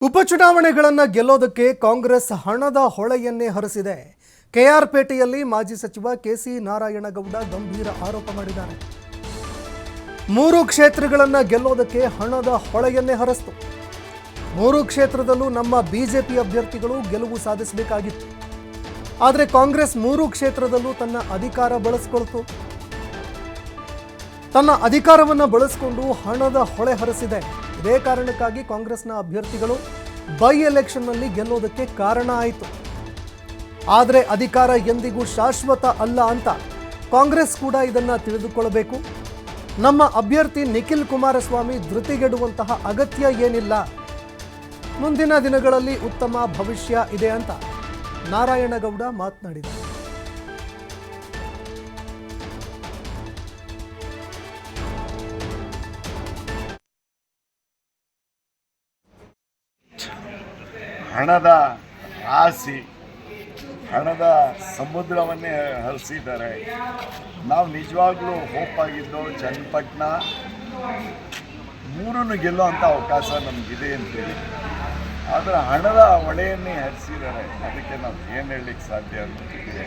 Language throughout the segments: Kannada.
ಉಪಚುನಾವಣೆಗಳನ್ನು ಗೆಲ್ಲೋದಕ್ಕೆ ಕಾಂಗ್ರೆಸ್ ಹಣದ ಹೊಳೆಯನ್ನೇ ಹರಿಸಿದೆ. ಕೆಆರ್ ಪೇಟೆಯಲ್ಲಿ ಮಾಜಿ ಸಚಿವ ಕೆಸಿ ನಾರಾಯಣಗೌಡ ಗಂಭೀರ ಆರೋಪ ಮಾಡಿದ್ದಾರೆ. 3 ಕ್ಷೇತ್ರಗಳನ್ನು ಗೆಲ್ಲೋದಕ್ಕೆ ಹಣದ ಹೊಳೆಯನ್ನೇ ಹರಿಸಿತು. 3 ಕ್ಷೇತ್ರದಲ್ಲೂ ನಮ್ಮ ಬಿಜೆಪಿ ಅಭ್ಯರ್ಥಿಗಳು ಗೆಲುವು ಸಾಧಿಸಬೇಕಾಗಿತ್ತು. ಆದರೆ ಕಾಂಗ್ರೆಸ್ 3 ಕ್ಷೇತ್ರದಲ್ಲೂ ತನ್ನ ಅಧಿಕಾರ ಬಳಸಿಕೊಳ್ತು. ತನ್ನ ಅಧಿಕಾರವನ್ನು ಬಳಸಿಕೊಂಡು ಹಣದ ಹೊಳೆ ಹರಿಸಿದೆ. ಇದೇ ಕಾರಣಕ್ಕಾಗಿ ಕಾಂಗ್ರೆಸ್ನ ಅಭ್ಯರ್ಥಿಗಳು ಬೈ ಎಲೆಕ್ಷನ್ನಲ್ಲಿ ಗೆಲ್ಲೋದಕ್ಕೆ ಕಾರಣ ಆಯಿತು. ಆದರೆ ಅಧಿಕಾರ ಎಂದಿಗೂ ಶಾಶ್ವತ ಅಲ್ಲ ಅಂತ ಕಾಂಗ್ರೆಸ್ ಕೂಡ ಇದನ್ನು ತಿಳಿದುಕೊಳ್ಳಬೇಕು. ನಮ್ಮ ಅಭ್ಯರ್ಥಿ ನಿಖಿಲ್ ಕುಮಾರಸ್ವಾಮಿ ಧೃತಿಗೆಡುವಂತಹ ಅಗತ್ಯ ಏನಿಲ್ಲ. ಮುಂದಿನ ದಿನಗಳಲ್ಲಿ ಉತ್ತಮ ಭವಿಷ್ಯ ಇದೆ ಅಂತ ನಾರಾಯಣಗೌಡ ಮಾತನಾಡಿದರು. ಹಣದ ರಾಶಿ, ಹಣದ ಸಮುದ್ರವನ್ನೇ ಹರಿಸಿದ್ದಾರೆ. ನಾವು ನಿಜವಾಗ್ಲೂ ಹೋಪ್ ಆಗಿದ್ದು ಚನ್ನಪಟ್ಟಣ 3 ಗೆಲ್ಲೋ ಅಂಥ ಅವಕಾಶ ನಮಗಿದೆ ಅಂತೇಳಿ. ಆದರೆ ಹಣದ ಹೊಳೆಯನ್ನೇ ಹರಿಸಿದ್ದಾರೆ. ಅದಕ್ಕೆ ನಾವು ಏನು ಹೇಳಲಿಕ್ಕೆ ಸಾಧ್ಯ ಅನ್ನೋದಿದೆ.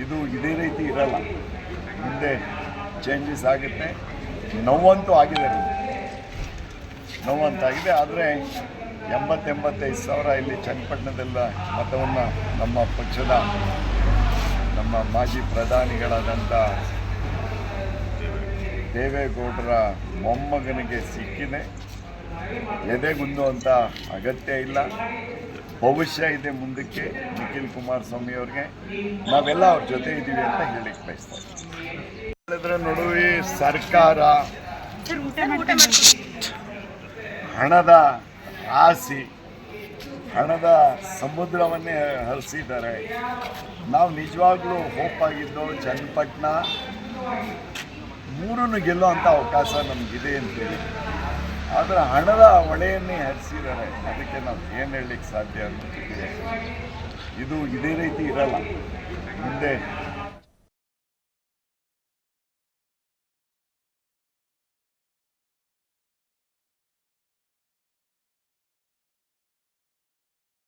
ಇದು ಇದೇ ರೀತಿ ಇರಲ್ಲ, ಮುಂದೆ ಚೇಂಜಸ್ ಆಗುತ್ತೆ. ನೋವಂತೂ ಆಗಿದೆ, ನೋವಂತಾಗಿದೆ. ಆದರೆ 80-85 ಸಾವಿರ ಇಲ್ಲಿ ಚನ್ನಪಟ್ಟಣದೆಲ್ಲ ಮತವನ್ನು ನಮ್ಮ ಪಕ್ಷದ ನಮ್ಮ ಮಾಜಿ ಪ್ರಧಾನಿಗಳಾದಂಥ ದೇವೇಗೌಡರ ಮೊಮ್ಮಗನಿಗೆ ಸಿಕ್ಕಿದೆ. ಎದೆಗುಂದುವಂಥ ಅಗತ್ಯ ಇಲ್ಲ. ಭವಿಷ್ಯ ಇದೆ ಮುಂದಕ್ಕೆ ನಿಖಿಲ್ ಕುಮಾರಸ್ವಾಮಿ ಅವ್ರಿಗೆ. ನಾವೆಲ್ಲ ಅವ್ರ ಜೊತೆ ಇದ್ದೀವಿ ಅಂತ ಹೇಳಿಕ್ಕೆ ಬಯಸ್ತಾರೆ. ಹೇಳಿದ್ರೆ ನಡುವೆ ಸರ್ಕಾರ ಹಣದ ರಾಶಿ, ಹಣದ ಸಮುದ್ರವನ್ನೇ ಹರಿಸಿದ್ದಾರೆ. ನಾವು ನಿಜವಾಗ್ಲೂ ಹೋಪ್ ಆಗಿದ್ದು ಚನ್ನಪಟ್ಟಣ 3 ಗೆಲ್ಲೋ ಅಂಥ ಅವಕಾಶ ನಮಗಿದೆ ಅಂತೇಳಿ. ಆದರೆ ಹಣದ ಹೊಳೆಯನ್ನೇ ಹರಿಸಿದ್ದಾರೆ. ಅದಕ್ಕೆ ನಾವು ಏನು ಹೇಳಲಿಕ್ಕೆ ಸಾಧ್ಯ ಅನ್ನೋದಿದೆ. ಇದು ಇದೇ ರೀತಿ ಇರಲ್ಲ, ಮುಂದೆ